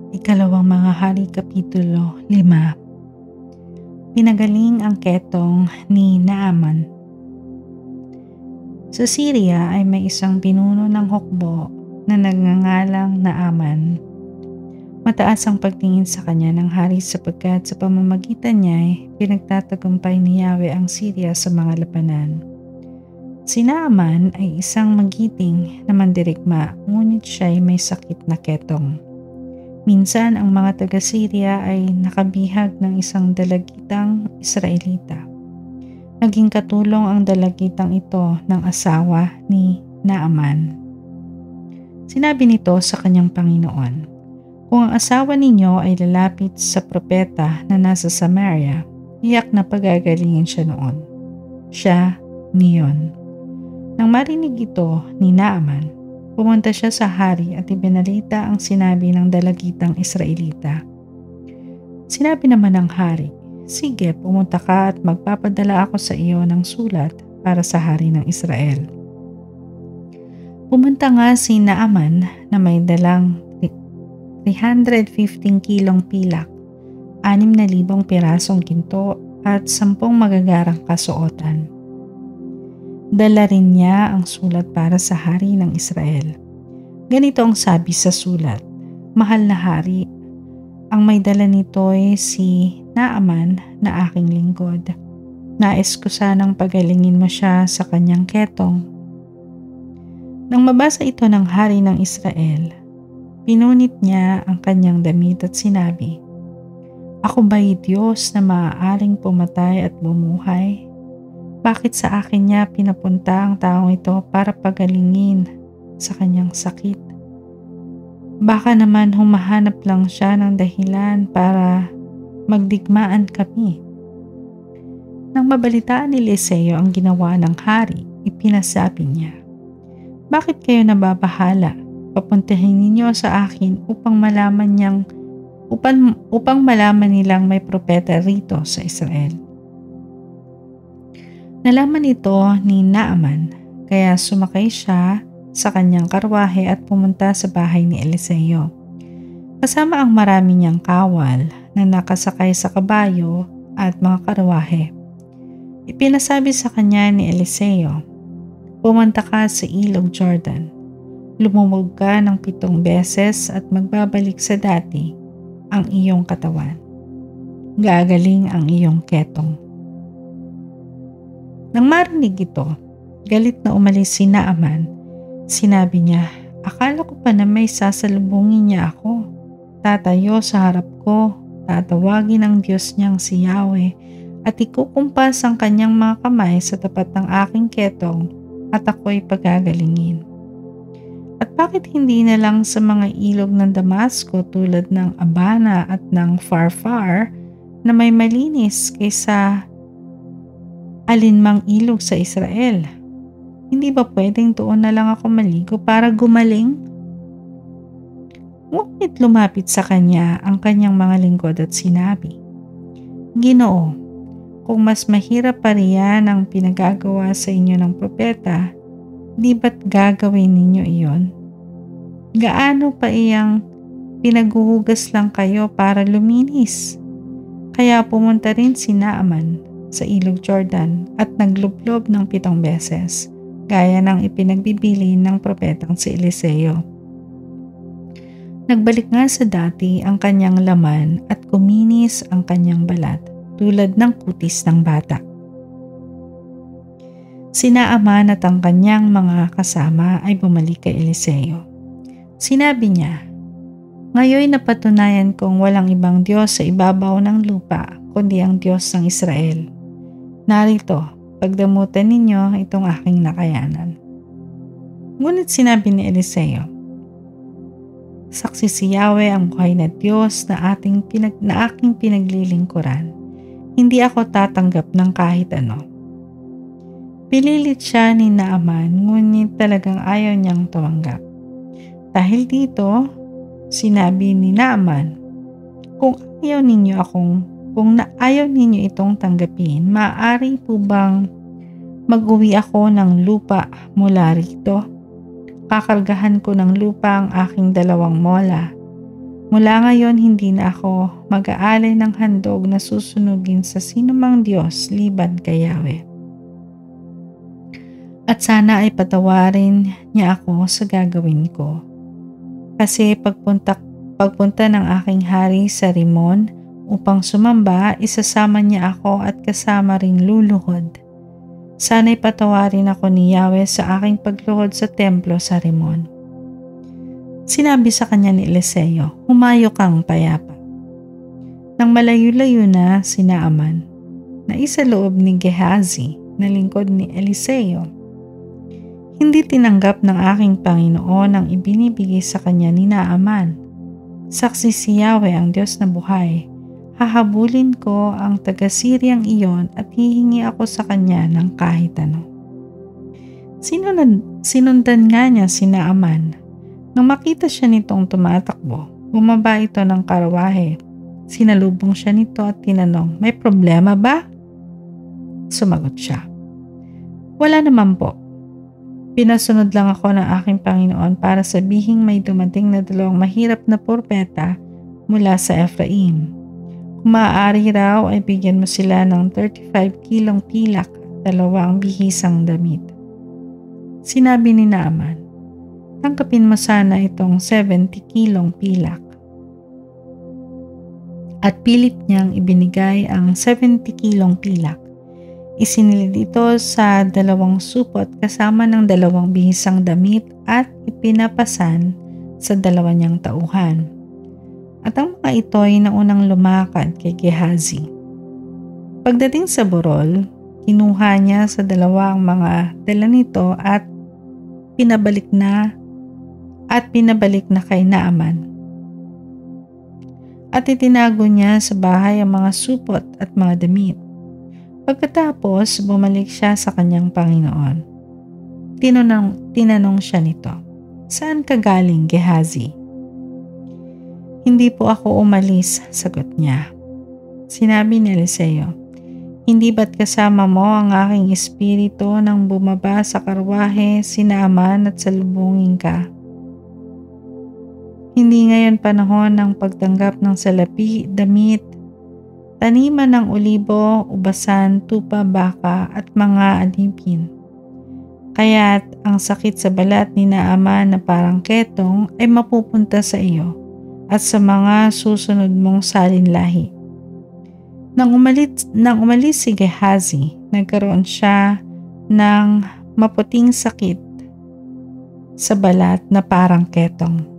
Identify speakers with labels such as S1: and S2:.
S1: Ikalawang Mga Hari Kapitulo 5. Pinagaling ang ketong ni Naaman. Sa Syria ay may isang pinuno ng hukbo na nagngangalang Naaman. Mataas ang pagtingin sa kanya ng hari sapagkat sa pamamagitan niya ay pinagtatagumpay ni Yahweh ang Syria sa mga labanan. Si Naaman ay isang magiting na mandirigma, ngunit siya ay may sakit na ketong. Minsan ang mga taga-Syria ay nakabihag ng isang dalagitang Israelita. Naging katulong ang dalagitang ito ng asawa ni Naaman. Sinabi nito sa kanyang Panginoon, "Kung ang asawa ninyo ay lalapit sa propeta na nasa Samaria, iyak na pagagalingin siya noon. Siya niyon." Nang marinig ito ni Naaman, pumunta siya sa hari at ibinalita ang sinabi ng dalagitang Israelita. Sinabi naman ng hari, "Sige, pumunta ka at magpapadala ako sa iyo ng sulat para sa hari ng Israel." Pumunta nga si Naaman na may dalang 315 kilong pilak, 6,000 pirasong ginto at 10 magagarang kasuotan. Dala rin niya ang sulat para sa hari ng Israel. Ganito ang sabi sa sulat, "Mahal na hari, ang may dala nito ay si Naaman na aking lingkod. Nais ko sanang pagalingin mo siya sa kanyang ketong." Nang mabasa ito ng hari ng Israel, pinunit niya ang kanyang damit at sinabi, "Ako ba'y Diyos na maaaring pumatay at bumuhay? Bakit sa akin niya pinapunta ang taong ito para pagalingin sa kanyang sakit? Baka naman humahanap lang siya ng dahilan para magdigmaan kami." Nang mabalitaan ni Eliseo ang ginawa ng hari, ipinasabi niya, "Bakit kayo nababahala? Papuntahin ninyo sa akin upang malaman nilang may propeta rito sa Israel." Nalaman ito ni Naaman, kaya sumakay siya sa kanyang karwahe at pumunta sa bahay ni Eliseo. Kasama ang marami niyang kawal na nakasakay sa kabayo at mga karwahe. Ipinasabi sa kanya ni Eliseo, "Pumunta ka sa ilog Jordan. Lumubog ka ng 7 beses at magbabalik sa dati ang iyong katawan. Gagaling ang iyong ketong." Nang marinig ito, galit na umalis si Naaman. Sinabi niya, "Akala ko pa na may sasalubungin niya ako. Tatayo sa harap ko, tatawagin ang Diyos niyang si Yahweh at ikukumpas ang kanyang mga kamay sa tapat ng aking ketong at ako'y pagagalingin. At bakit hindi na lang sa mga ilog ng Damasco tulad ng Abana at ng Farfar na may malinis kaysa alinmang ilog sa Israel? Hindi ba pwedeng doon na lang ako maligo para gumaling?" Ngunit lumapit sa kanya ang kanyang mga lingkod at sinabi, "Ginoo, kung mas mahirap pa riyan ang pinagagawa sa inyo ng propeta, di ba't gagawin ninyo iyon? Gaano pa iyang pinaguhugas lang kayo para luminis?" Kaya pumunta rin si Naaman sa ilog Jordan at naglublob ng 7 beses, gaya ng ipinagbibilin ng propetang si Eliseo. Nagbalik nga sa dati ang kanyang laman at kuminis ang kanyang balat tulad ng kutis ng bata. Si Naaman at ang kanyang mga kasama ay bumalik kay Eliseo. Sinabi niya, "Ngayon napatunayan kong walang ibang Diyos sa ibabaw ng lupa kundi ang Diyos ng Israel. Narito, pagdamutan ninyo itong aking nakayanan." Ngunit sinabi ni Eliseo, "Saksi si Yahweh ang buhay na Diyos na aking pinaglilingkuran. Hindi ako tatanggap ng kahit ano." Pinilit siya ni Naaman, ngunit talagang ayaw niyang tumanggap. Dahil dito, sinabi ni Naaman, Kung ayaw ninyo itong tanggapin, maaari po bang mag-uwi ako ng lupa mula rito? Kakargahan ko ng lupa ang aking 2 mola Mula ngayon hindi na ako mag-aalay ng handog na susunugin sa sinumang Diyos liban kay Yahweh. At sana ay patawarin niya ako sa gagawin ko. Kasi pagpunta ng aking hari sa Rimon upang sumamba, isasama niya ako at kasama ring luluhod. Sana'y patawarin ako ni Yahweh sa aking pagluhod sa templo sa Rimon. Sinabi sa kanya ni Eliseo, humayo kang payapa. Nang malayo-layo na si Naaman, na isa loob ni Gehazi na lingkod ni Eliseo, hindi tinanggap ng aking Panginoon ang ibinibigay sa kanya ni Naaman. Saksi si Yahweh ang Diyos na buhay. Hahabulin ko ang taga-Siryang iyon at hihingi ako sa kanya ng kahit ano. Sinundan nga niya si Naaman. Nang makita siya nitong tumatakbo, bumaba ito ng karwahe. Sinalubong siya nito at tinanong, may problema ba? Sumagot siya, wala naman po. Pinasunod lang ako ng aking Panginoon para sabihing may dumating na 2 mahirap na propeta mula sa Ephraim. Kung maaari raw ay bigyan mo sila ng 35 kilong pilak at 2 bihisang damit. Sinabi ni Naaman, tangkapin mo sana itong 70 kilong pilak. At pilit niyang ibinigay ang 70 kilong pilak. Isinilid ito sa 2 supot kasama ng 2 bihisang damit at ipinapasan sa 2 niyang tauhan. At ang mga ito ay naunang lumakad kay Gehazi. Pagdating sa burol, kinuha niya sa 2 mga dala nito at pinabalik na kay Naaman. At itinago niya sa bahay ang mga supot at mga damit. Pagkatapos, bumalik siya sa kanyang Panginoon. Tinanong siya nito, saan ka galing, Gehazi? Hindi po ako umalis, sagot niya. Sinabi ni Eliseo, hindi ba't kasama mo ang aking espiritu nang bumaba sa karwahe, si Naaman at salubungin ka? Hindi ngayon panahon ng pagtanggap ng salapi, damit, taniman ng olibo, ubasan, tupa, baka at mga alipin. Kaya't ang sakit sa balat ni Naaman na parang ketong ay mapupunta sa iyo at sa mga susunod mong salinlahi. Nang umalis si Gehazi, nagkaroon siya ng maputing sakit sa balat na parang ketong.